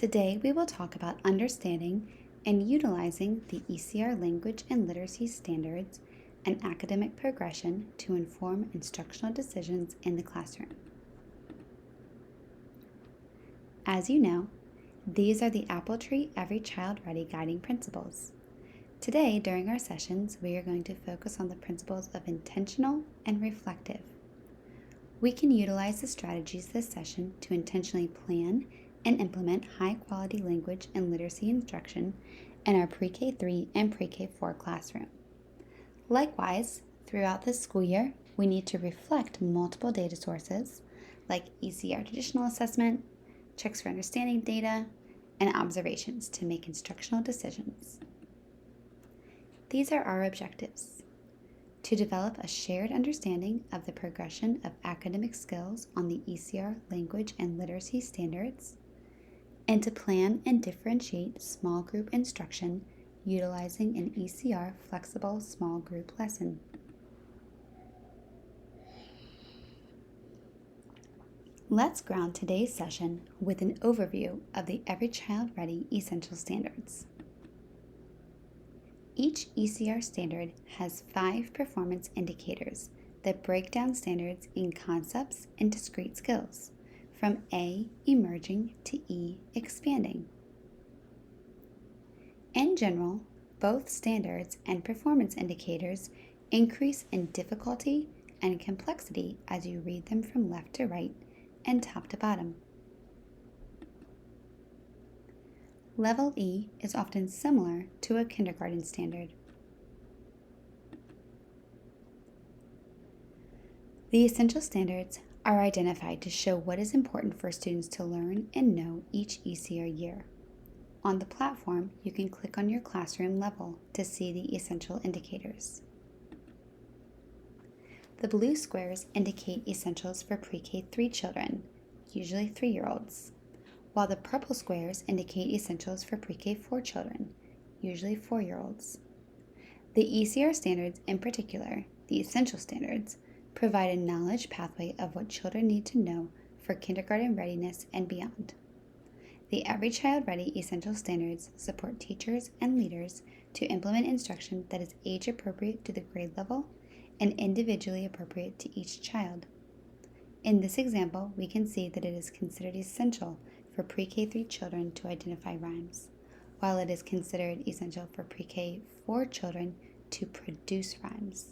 Today we will talk about understanding and utilizing the ECR language and literacy standards and academic progression to inform instructional decisions in the classroom. As you know, these are the Apple Tree Every Child Ready guiding principles. Today, during our sessions, we are going to focus on the principles of intentional and reflective. We can utilize the strategies this session to intentionally plan and implement high-quality language and literacy instruction in our Pre-K 3 and Pre-K 4 classroom. Likewise, throughout this school year, we need to reflect multiple data sources like ECR traditional assessment, checks for understanding data, and observations to make instructional decisions. These are our objectives: to develop a shared understanding of the progression of academic skills on the ECR language and literacy standards, and to plan and differentiate small group instruction utilizing an ECR flexible small group lesson. Let's ground today's session with an overview of the Every Child Ready essential standards. Each ECR standard has 5 performance indicators that break down standards in concepts and discrete skills, from A, emerging, to E, expanding. In general, both standards and performance indicators increase in difficulty and complexity as you read them from left to right and top to bottom. Level E is often similar to a kindergarten standard. The essential standards are identified to show what is important for students to learn and know each ECR year. On the platform, you can click on your classroom level to see the essential indicators. The blue squares indicate essentials for Pre-K 3 children, usually 3-year-olds, while the purple squares indicate essentials for Pre-K 4 children, usually 4-year-olds. The ECR standards, in particular, the essential standards, provide a knowledge pathway of what children need to know for kindergarten readiness and beyond. The Every Child Ready essential standards support teachers and leaders to implement instruction that is age appropriate to the grade level and individually appropriate to each child. In this example, we can see that it is considered essential for Pre-K 3 children to identify rhymes, while it is considered essential for Pre-K 4 children to produce rhymes.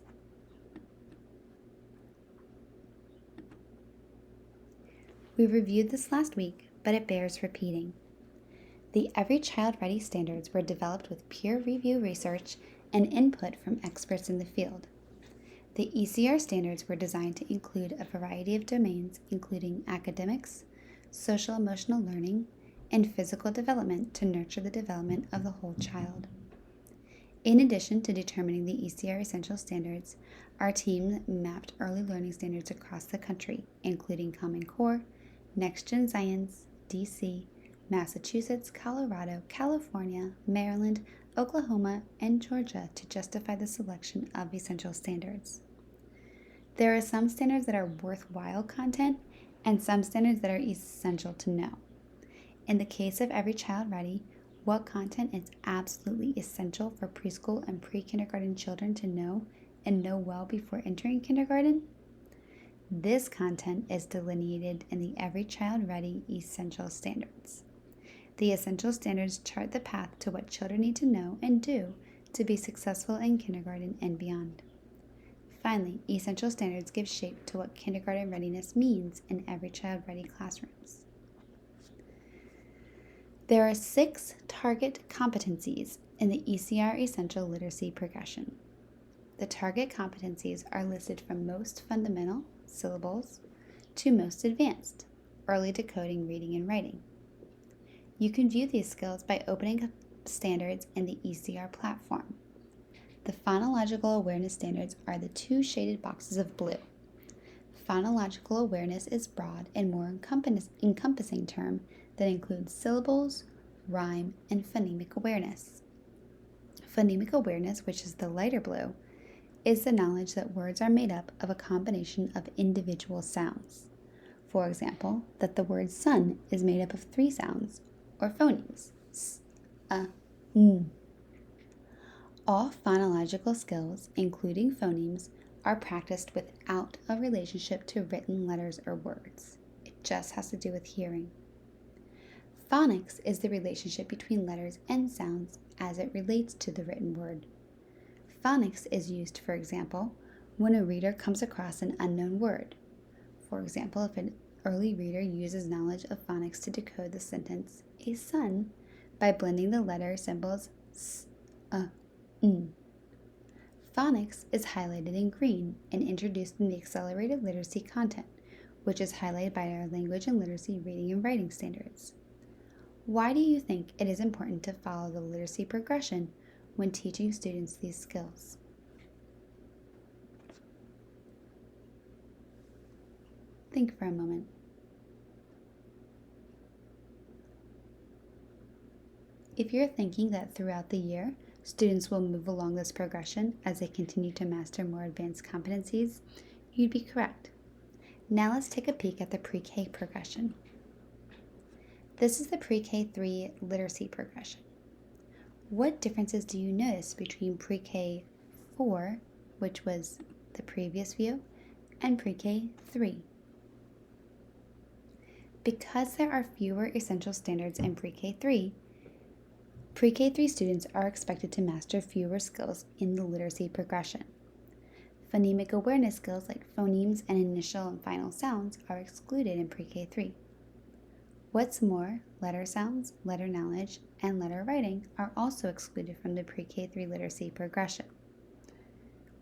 We reviewed this last week, but it bears repeating. The Every Child Ready standards were developed with peer review research and input from experts in the field. The ECR standards were designed to include a variety of domains, including academics, social emotional learning, and physical development to nurture the development of the whole child. In addition to determining the ECR essential standards, our team mapped early learning standards across the country, including Common Core, Next Gen Science, DC, Massachusetts, Colorado, California, Maryland, Oklahoma, and Georgia to justify the selection of essential standards. There are some standards that are worthwhile content and some standards that are essential to know. In the case of Every Child Ready, what content is absolutely essential for preschool and pre-kindergarten children to know and know well before entering kindergarten? This content is delineated in the Every Child Ready essential standards. The essential standards chart the path to what children need to know and do to be successful in kindergarten and beyond. Finally, essential standards give shape to what kindergarten readiness means in Every Child Ready classrooms. There are 6 target competencies in the ECR Essential Literacy progression. The target competencies are listed from most fundamental, syllables, to most advanced, early decoding, reading, and writing. You can view these skills by opening up standards in the ECR platform. The phonological awareness standards are the 2 shaded boxes of blue. Phonological awareness is broad and more encompassing term that includes syllables, rhyme, and phonemic awareness. Phonemic awareness, which is the lighter blue, is the knowledge that words are made up of a combination of individual sounds. For example, that the word sun is made up of 3 sounds, or phonemes, s, n. All phonological skills, including phonemes, are practiced without a relationship to written letters or words. It just has to do with hearing. Phonics is the relationship between letters and sounds as it relates to the written word. Phonics is used, for example, when a reader comes across an unknown word. For example, if an early reader uses knowledge of phonics to decode the sentence, a sun, by blending the letter symbols s, n. Phonics is highlighted in green and introduced in the accelerated literacy content, which is highlighted by our language and literacy reading and writing standards. Why do you think it is important to follow the literacy progression when teaching students these skills? Think for a moment. If you're thinking that throughout the year, students will move along this progression as they continue to master more advanced competencies, you'd be correct. Now let's take a peek at the pre-K progression. This is the pre-K 3 literacy progression. What differences do you notice between pre-K 4, which was the previous view, and pre-K 3? Because there are fewer essential standards in pre-K 3 students are expected to master fewer skills in the literacy progression. Phonemic awareness skills like phonemes and initial and final sounds are excluded in pre-K 3. What's more, letter sounds, letter knowledge, and letter writing are also excluded from the pre-K 3 literacy progression.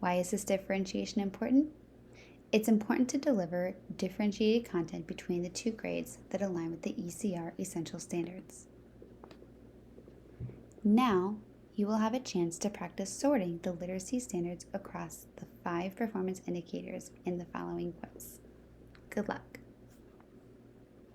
Why is this differentiation important? It's important to deliver differentiated content between the two grades that align with the ECR essential standards. Now, you will have a chance to practice sorting the literacy standards across the 5 performance indicators in the following quiz. Good luck.